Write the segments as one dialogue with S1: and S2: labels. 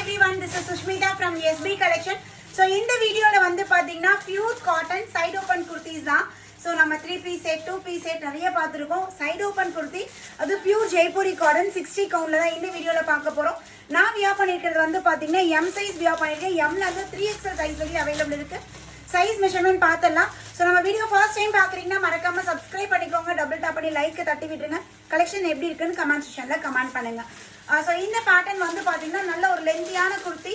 S1: everyone, this is Sushmita from SB Collection. So in the video la vandu pathina pure cotton side open kurtis da. So நம்ம 3 piece set 2 piece set நிறைய பார்த்திருக்கோம். side open kurti அது pure jaipuri cotton 60 count ல தான் இந்த வீடியோல பார்க்க போறோம். நான் வியர் பண்ணிருக்கிறது வந்து பாத்தீங்கன்னா M size வியர் பண்ணிருக்கேன். M ல வந்து 3XL size வரைக்கும் அவேilable இருக்கு. சைஸ் மெஷர்மென்ட் பார்த்தலாம். சோ நம்ம வீடியோ ஃபர்ஸ்ட் டைம் பாக்குறீங்கன்னா மறக்காம Subscribe பண்ணிக்கோங்க. டபுள் டாப் பண்ணி லைக் தட்டி விட்டுருங்க. கலெக்ஷன் எப்படி இருக்குன்னு கமெண்ட் செக்ஷன்ல கமெண்ட் பண்ணுங்க. சோ இந்த பேட்டர்ன் வந்து பாத்தீங்கன்னா நல்ல ஒரு லெந்தியான kurti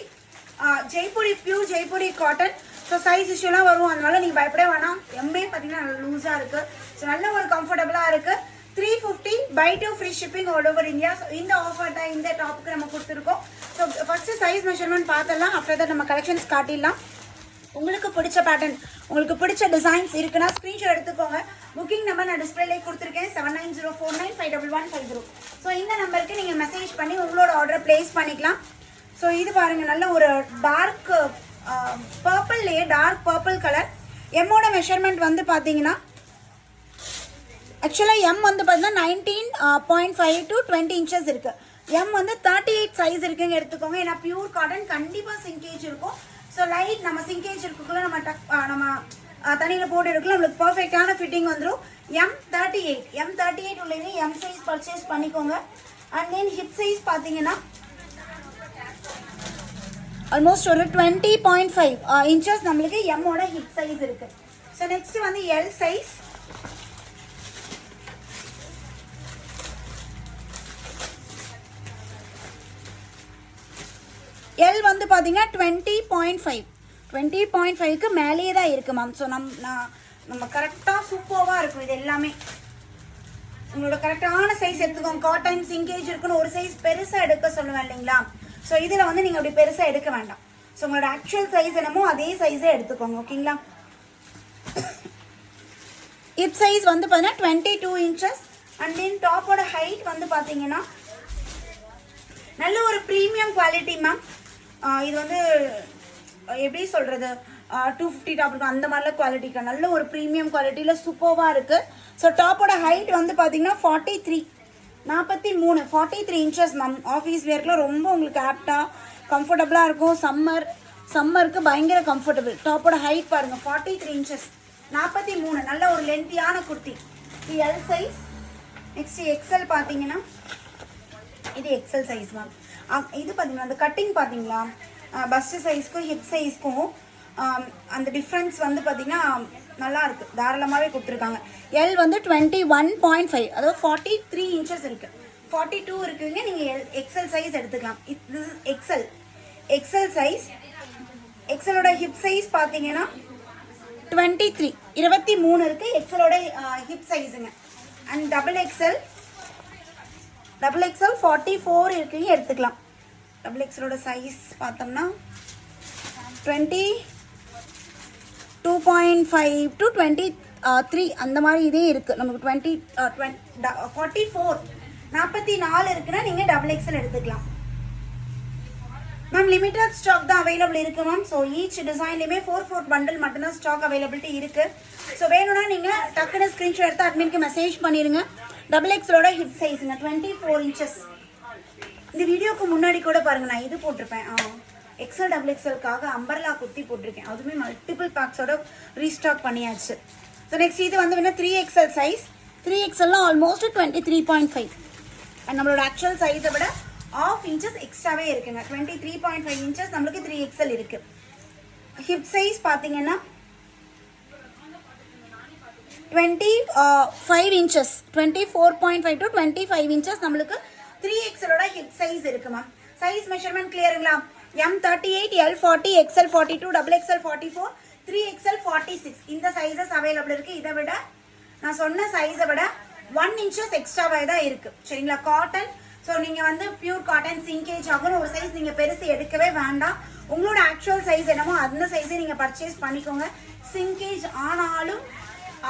S1: Jaipuri pure Jaipuri cotton. So size இஷ்யூலாம் வரும், அதனால நீங்கள் பயப்பட வேணாம். எம்மே பார்த்தீங்கன்னா நல்லா லூஸாக இருக்குது. ஸோ நல்ல ஒரு கம்ஃபர்டபுளாக இருக்குது. 350 by 2 free shipping all over India. So இந்த ஆஃபர் தான் இந்த டாப்புக்கு நம்ம கொடுத்துருக்கோம். ஸோ ஃபஸ்ட்டு சைஸ் மெஷர்மெண்ட் பார்த்துடலாம். ஆஃப்டர் தட் நம்ம கலெக்ஷன்ஸ் காட்டிடலாம். உங்களுக்கு பிடிச்ச பேட்டர்ன், உங்களுக்கு பிடிச்ச டிசைன்ஸ் இருக்குன்னா ஸ்க்ரீன்ஷாட் எடுத்துக்கோங்க. புக்கிங் நம்பர் நான் டிஸ்பிளேலே கொடுத்துருக்கேன் 7904951150. ஸோ இந்த நம்பருக்கு நீங்கள் மெசேஜ் பண்ணி உங்களோட ஆர்டர் பிளேஸ் பண்ணிக்கலாம். ஸோ இது பாருங்கள், நல்ல ஒரு டார்க் பர்பிள்லேயே டார்க் பர்பிள் கலர். எம்மோட மெஷர்மெண்ட் வந்து பார்த்தீங்கன்னா ஆக்சுவலாக எம் வந்து பார்த்தீங்கன்னா 19.5 to 20 inches இருக்குது. எம் வந்து 38 சைஸ் இருக்குங்க எடுத்துக்கோங்க. ஏன்னா பியூர் காட்டன் கண்டிப்பாக சிங்கேஜ் இருக்கும். ஸோ லைட் நம்ம சிங்கேஜ் இருக்குள்ள நம்ம தண்ணியில் போட்டு எடுக்கலாம். நம்மளுக்கு பர்ஃபெக்டான ஃபிட்டிங் வந்துடும். M38 உள்ளே எம் சைஸ் பர்ச்சேஸ் பண்ணிக்கோங்க. அண்ட் தென் ஹிப் சைஸ் பார்த்தீங்கன்னா ஆல்மோஸ்ட் ஒரு 20.5 inches நம்மளுக்கு எம்மோட ஹிப் சைஸ் இருக்கு. ஸோ நெக்ஸ்ட் வந்து எல் சைஸ். எல் வந்து பார்த்தீங்கன்னா 20.5க்கு மேலேயே தான் இருக்கு மேம். ஸோ நம்ம கரெக்டாக சூப்பராக இருக்கும். இது எல்லாமே உங்களோட கரெக்டான சைஸ் எடுத்துக்கோங்க. காட்டன் சிங்கேஜ் இருக்குன்னு ஒரு சைஸ் பெருசாக எடுக்க சொல்லுவேன் இல்லைங்களா? ஸோ இதில் வந்து நீங்கள் அப்படி பெருசாக எடுக்க வேண்டாம். ஸோ உங்களோட ஆக்சுவல் சைஸ் என்னமோ அதே சைஸே எடுத்துக்கோங்க. ஓகேங்களா? ஹிப் சைஸ் வந்து பார்த்தீங்கன்னா 22 inches. அண்ட் தென் டாப்போட ஹைட் வந்து பார்த்தீங்கன்னா நல்ல ஒரு ப்ரீமியம் குவாலிட்டி மேம். இது வந்து எப்படி சொல்கிறது, 250 டாப் இருக்கும் அந்த மாதிரிலாம் குவாலிட்டிக்கு நல்ல ஒரு ப்ரீமியம் குவாலிட்டியில் சூப்பராக இருக்குது. ஸோ டாப்போட ஹைட் வந்து பார்த்தீங்கன்னா 43 inches மேம். ஆஃபீஸ் வேர்க்கில் ரொம்ப உங்களுக்கு ஆப்டாக கம்ஃபர்டபுளாக இருக்கும். சம்மருக்கு பயங்கர கம்ஃபர்டபுள். டாப்போட ஹைட் பாருங்கள் 43 inches 43. நல்ல ஒரு லென்த்தியான குர்த்தி. இது எல் சைஸ். நெக்ஸ்ட் எக்ஸல் பார்த்தீங்கன்னா இது எக்ஸல் சைஸ் மேம். இது பார்த்தீங்கன்னா அந்த கட்டிங் பார்த்தீங்களா, பஸ்ட் சைஸ்க்கும் ஹிப் சைஸ்க்கும் அந்த டிஃப்ரென்ஸ் வந்து பார்த்தீங்கன்னா நல்லா இருக்கு. தாராளமாகவே கொடுத்துருக்காங்க. எல் வந்து 21.5, அதாவது 43 inches இருக்கு. 42 இருக்குங்க. நீங்கள் எக்ஸல் சைஸ் எடுத்துக்கலாம். This is XL size. எக்ஸலோட ஹிப் சைஸ் பார்த்தீங்கன்னா 23 இருக்கு. எக்ஸலோட ஹிப் சைஸுங்க. அண்ட் டபுள் எக்ஸல் 44 இருக்குங்க, எடுத்துக்கலாம். டபுள் எக்ஸலோட சைஸ் பார்த்தோம்னா 22.5 to 23 அந்த மாதிரி இதே இருக்குது. நமக்கு 44 இருக்குன்னா நீங்கள் டபுள் எக்ஸல் எடுத்துக்கலாம் மேம். லிமிட்டட் ஸ்டாக் தான் அவைலபிள் இருக்குது மேம். ஸோ ஈச் டிசைன்லேயுமே 4 பண்டில் மட்டும்தான் ஸ்டாக் அவைலபிலிட்டி இருக்குது. ஸோ வேணும்னா நீங்கள் டக்குன்னு ஸ்க்ரீன்ஷாட் எடுத்து அட்மினுக்கு மெசேஜ் பண்ணிடுங்க. டபுள் எக்ஸலோட ஹிப் சைஸுங்க 24 inches. இந்த வீடியோக்கு முன்னாடி கூட பாருங்கள், நான் இது போட்டிருப்பேன். எக்ஸல் டபுள் எக்ஸலுக்காக அம்பர்லா குர்த்தி போட்டிருக்கேன். அதுவுமே மல்டிபிள் பேக்ஸோட ரீஸ்டாக் பண்ணியாச்சு. ஸோ நெக்ஸ்ட் இது வந்து வேணால் 3XL சைஸ். 3XLலாம் ஆல்மோஸ்ட் 23.5. அண்ட் நம்மளோட ஆக்சுவல் சைஸை விட 1/2 inches எக்ஸ்ட்ராவே இருக்குங்க. 23.5 inches நம்மளுக்கு 3XL இருக்கு. ஹிப் சைஸ் பார்த்தீங்கன்னா 25 inches 24.5 to 25 inches நம்மளுக்கு 3XLோட ஹிப் சைஸ் இருக்கு மேம். சைஸ் மெஷர்மெண்ட் கிளியருங்களா? M38, L40, XL42, XXL 44, 3XL 46 இந்த சைஸஸ் அவைலபிள் இருக்குது. இதை விட நான் சொன்ன சைஸை விட 1 inches எக்ஸ்ட்ராவாக தான் இருக்குது. சரிங்களா? காட்டன். ஸோ நீங்கள் வந்து பியூர் காட்டன் சிங்கேஜ் ஆகும்னு ஒரு சைஸ் நீங்கள் பெருசு எடுக்கவே வேண்டாம். உங்களோட ஆக்சுவல் சைஸ் என்னமோ அந்த சைஸை நீங்கள் பர்ச்சேஸ் பண்ணிக்கோங்க. சிங்கேஜ்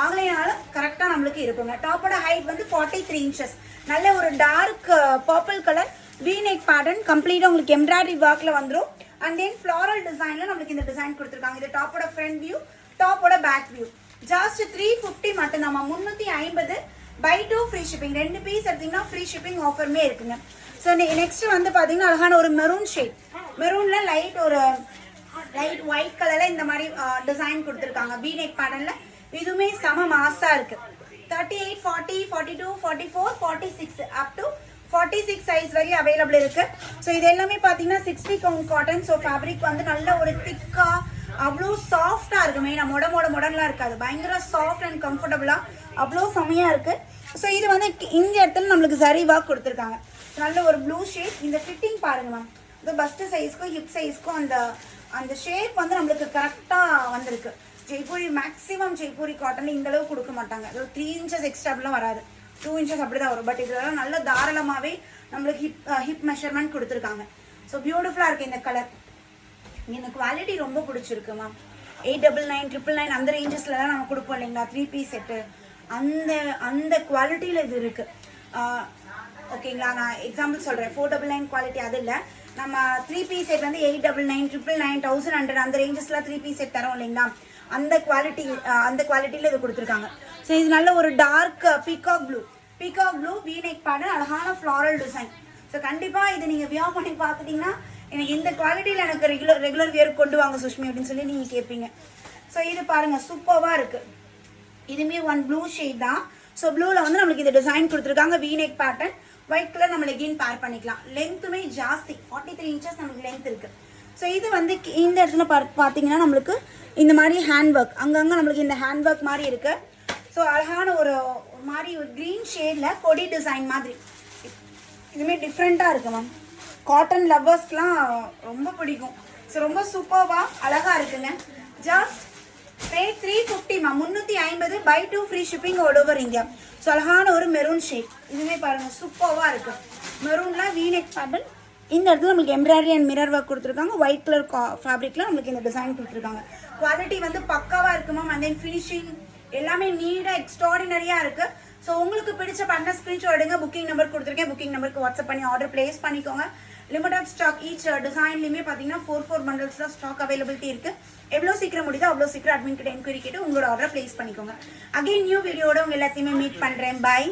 S1: ஆகலைனாலும் கரெக்டாக நம்மளுக்கு இருக்குங்க. டாப்போட ஹைட் வந்து 43 inches. நல்ல ஒரு dark purple colour V-neck pattern கம்ப்ளீட்டாக உங்களுக்கு எம்ப்ராய்டரி ஒர்க்கில் வந்துடும். அண்ட் தென் ஃப்ளாரல் டிசைனில் நம்மளுக்கு இந்த டிசைன் கொடுத்துருக்காங்க. இது டாப்போட ஃப்ரண்ட் வியூ, டாப்போட பேக் வியூ. ஜஸ்ட் 350 மட்டும் நம்ம 350 by 2 ஃப்ரீ ஷிப்பிங். 2 பீஸ் எடுத்தீங்கன்னா ஃப்ரீ ஷிப்பிங் ஆஃபருமே இருக்குங்க. ஸோ நெக்ஸ்ட் வந்து பார்த்தீங்கன்னா அழகான ஒரு மெரூன் ஷேட். மெரூன்ல லைட் ஒரு லைட் ஒயிட் கலர்ல இந்த மாதிரி டிசைன் கொடுத்துருக்காங்க V neck பேட்டர்ன்ல. இதுவுமே செம மாசா இருக்கு. 38, 40, 42, 44, 46 அப் டு 46 சைஸ் வரையும் அவைலபிள் இருக்கு. ஸோ இது எல்லாமே பார்த்தீங்கன்னா 60 கவுண்ட் காட்டன். ஸோ ஃபேப்ரிக் வந்து நல்ல ஒரு திக்கா அவ்வளோ சாஃப்டா இருக்கு. மெயினாக மொடலாம் இருக்காது, பயங்கர சாஃப்ட் அண்ட் கம்ஃபர்டபுளா அவ்வளோ செமையா இருக்கு. ஸோ இது வந்து இந்த இடத்துல நம்மளுக்கு சரி ஒர்க் கொடுத்துருக்காங்க. நல்ல ஒரு ப்ளூ ஷேட். இந்த ஃபிட்டிங் பாருங்க மேம், இது பஸ்ட் சைஸ்க்கும் ஹிப் சைஸ்க்கும் அந்த ஷேப் வந்து நம்மளுக்கு கரெக்டாக வந்திருக்கு. ஜெய்ப்பூரி மேக்ஸிமம் ஜெய்ப்பூரி காட்டன் இந்த அளவுக்கு கொடுக்க மாட்டாங்க. 3 இன்ச்சஸ் எக்ஸ்ட்ராலாம் வராது, 2 இன்ச்சஸ் அப்படி தான் வரும். பட் இதெல்லாம் நல்ல தாராளமாகவே நம்மளுக்கு ஹிப் மெஷர்மெண்ட் கொடுத்துருக்காங்க. ஸோ பியூட்டிஃபுல்லாக இருக்குது இந்த கலர். எனக்கு குவாலிட்டி ரொம்ப பிடிச்சிருக்கு மேம். 899, 999 அந்த ரேஞ்சஸ்லாம் நம்ம கொடுப்போம் இல்லைங்களா 3 பீஸ் செட்டு, அந்த குவாலிட்டியில் இது இருக்குது. ஓகேங்களா, நான் எக்ஸாம்பிள் சொல்கிறேன். 499 குவாலிட்டி அது இல்லை. நம்ம 3 பீஸ் செட் வந்து 899, 999, 1100 அந்த ரேஞ்சஸ்லாம் 3 பீஸ் செட் தரோம் இல்லைங்களா, அந்த குவாலிட்டியில் இது கொடுத்துருக்காங்க. ஸோ இது நல்ல ஒரு dark peacock blue V neck pattern, அழகான ஃப்ளாரல் டிசைன். ஸோ கண்டிப்பாக இது நீங்கள் வியர் பண்ணி பார்த்துட்டிங்கன்னா எனக்கு இந்த குவாலிட்டியில் எனக்கு ரெகுலர் வியர் கொண்டு வாங்க சுஷ்மி அப்படின்னு சொல்லி நீங்கள் கேட்பீங்க. ஸோ இது பாருங்கள் சூப்பராக இருக்குது. இதுவுமே ப்ளூ ஷேட் தான். ஸோ ப்ளூவில் வந்து நம்மளுக்கு இந்த டிசைன் கொடுத்துருக்காங்க. V neck pattern, white colour நம்ம லெகின் பேர் பண்ணிக்கலாம். லென்த்துமே ஜாஸ்தி, 43 இன்ச்சஸ் நமக்கு லென்த் இருக்குது. ஸோ இது வந்து இந்த இடத்துல பார்த்தீங்கன்னா நம்மளுக்கு இந்த மாதிரி ஹேண்ட் ஒர்க், அங்கங்கே நம்மளுக்கு இந்த ஹேண்ட் ஒர்க் மாதிரி இருக்குது. ஸோ அழகான ஒரு மாதிரி ஒரு க்ரீன் ஷேடில் கொடி டிசைன் மாதிரி இதுவுமே டிஃப்ரெண்ட்டாக இருக்குது மேம். காட்டன் லவ்வர்ஸ்க்குலாம் ரொம்ப பிடிக்கும். ஸோ ரொம்ப சூப்பர்வாக அழகாக இருக்குங்க. Just rate 350 ma'am, 350 by 2 free shipping all over India. So அழகான ஒரு மெரூன் ஷேட், இதுவுமே பாருங்கள் சூப்பராக இருக்குது. மெரூனில் V neck பேட்டர்ன், இந்த இடத்துல நம்மளுக்கு எம்ப்ராய்டரி அண்ட் மிரர் ஒர்க் கொடுத்துருக்காங்க. ஒயிட் கலர் ஃபேப்ரிக்கில் நம்மளுக்கு இந்த டிசைன் கொடுத்துருக்காங்க. குவாலிட்டி வந்து பக்காவாக இருக்குது மேம். அண்ட் தென் ஃபினிஷிங் எல்லாமே நீடாக எக்ஸ்ட்ராடினரியாக இருக்குது. ஸோ உங்களுக்கு பிடிச்ச பண்ண ஸ்க்ரீன்ஷாட் எடுங்க. புக்கிங் நம்பர் கொடுத்துருக்கேன், புக்கிங் நம்பருக்கு வாட்ஸ்அப் பண்ணி ஆர்டர் பிளேஸ் பண்ணிக்கோங்க. லிமிடெட் ஸ்டாக், ஈச் டிசைன்லையுமே பார்த்தீங்கன்னா 4 பண்டல்ஸ் தான் ஸ்டாக் அவைலபிலிட்டி இருக்குது. எவ்வளோ சீக்கிரம் முடியுதோ அவ்வளோ சீக்கிரம் அட்மின் கிட்ட என்கொயரி கேட்டு உங்களோட ஆர்டர் பிளேஸ் பண்ணிக்கோங்க. அகைன் நியூ வீடியோட உங்கள் எல்லாத்தையுமே மீட் பண்ணுறேன். பை.